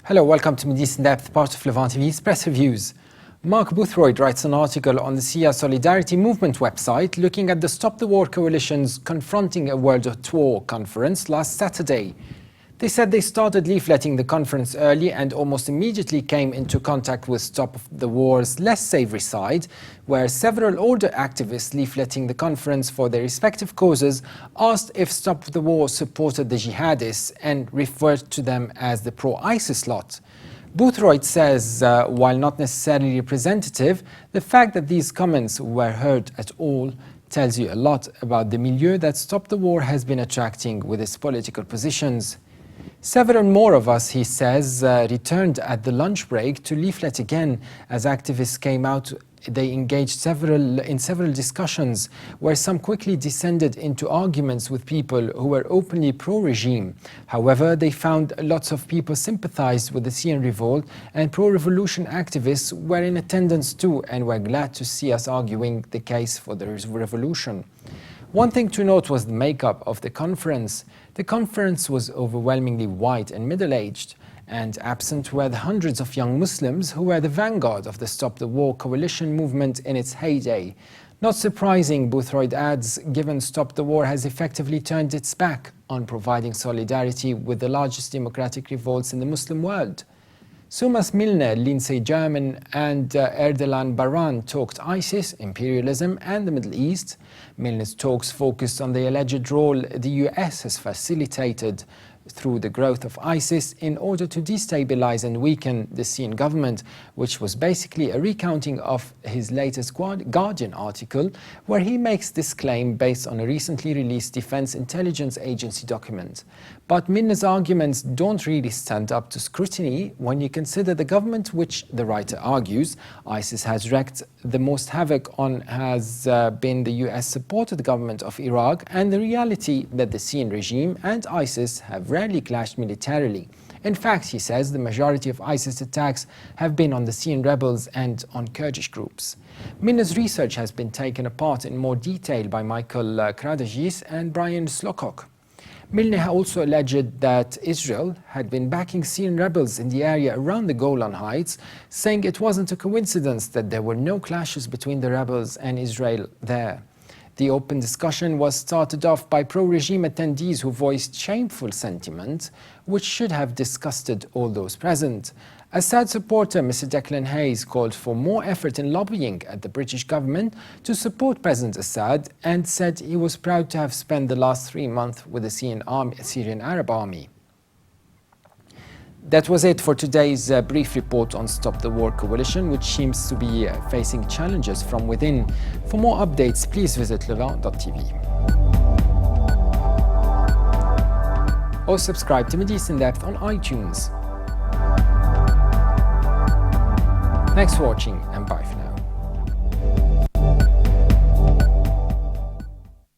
Hello, welcome to Middle East in Depth, part of Levant TV's Press Reviews. Mark Boothroyd writes an article on the Sia Solidarity Movement website looking at the Stop the War Coalition's Confronting a World at War conference last Saturday. They said they started leafletting the conference early and almost immediately came into contact with Stop the War's less savoury side, where several older activists leafletting the conference for their respective causes asked if Stop the War supported the jihadists and referred to them as the pro-ISIS lot. Boothroyd says, while not necessarily representative, the fact that these comments were heard at all tells you a lot about the milieu that Stop the War has been attracting with its political positions. Several more of us, he says, returned at the lunch break to leaflet again as activists came out. They engaged in several discussions where some quickly descended into arguments with people who were openly pro-regime. However, they found lots of people sympathized with the Syrian revolt, and pro-revolution activists were in attendance too and were glad to see us arguing the case for the revolution. One thing to note was the makeup of the conference. The conference was overwhelmingly white and middle-aged, and absent were the hundreds of young Muslims who were the vanguard of the Stop the War coalition movement in its heyday. Not surprising, Boothroyd adds, given Stop the War has effectively turned its back on providing solidarity with the largest democratic revolts in the Muslim world. Sumas Milner, Lindsay German and Erdogan Baran talked ISIS, imperialism and the Middle East. Milner's talks focused on the alleged role the US has facilitated through the growth of ISIS in order to destabilize and weaken the Syrian government, which was basically a recounting of his latest Guardian article, where he makes this claim based on a recently released Defense Intelligence Agency document. But Milner's arguments don't really stand up to scrutiny when you consider the government which, the writer argues, ISIS has wreaked the most havoc on has been the US-supported government of Iraq, and the reality that the Syrian regime and ISIS have rarely clashed militarily. In fact, he says, the majority of ISIS attacks have been on the Syrian rebels and on Kurdish groups. Milner's research has been taken apart in more detail by Michael Kradajis and Brian Slocock. Milner also alleged that Israel had been backing Syrian rebels in the area around the Golan Heights, saying it wasn't a coincidence that there were no clashes between the rebels and Israel there. The open discussion was started off by pro-regime attendees who voiced shameful sentiment, which should have disgusted all those present. Assad supporter Mr. Declan Hayes called for more effort in lobbying at the British government to support President Assad and said he was proud to have spent the last 3 months with the Syrian Arab Army. That was it for today's brief report on Stop the War Coalition, which seems to be facing challenges from within. For more updates, please visit Levant.tv. Or subscribe to Middle East in Depth on iTunes. Thanks for watching and bye for now.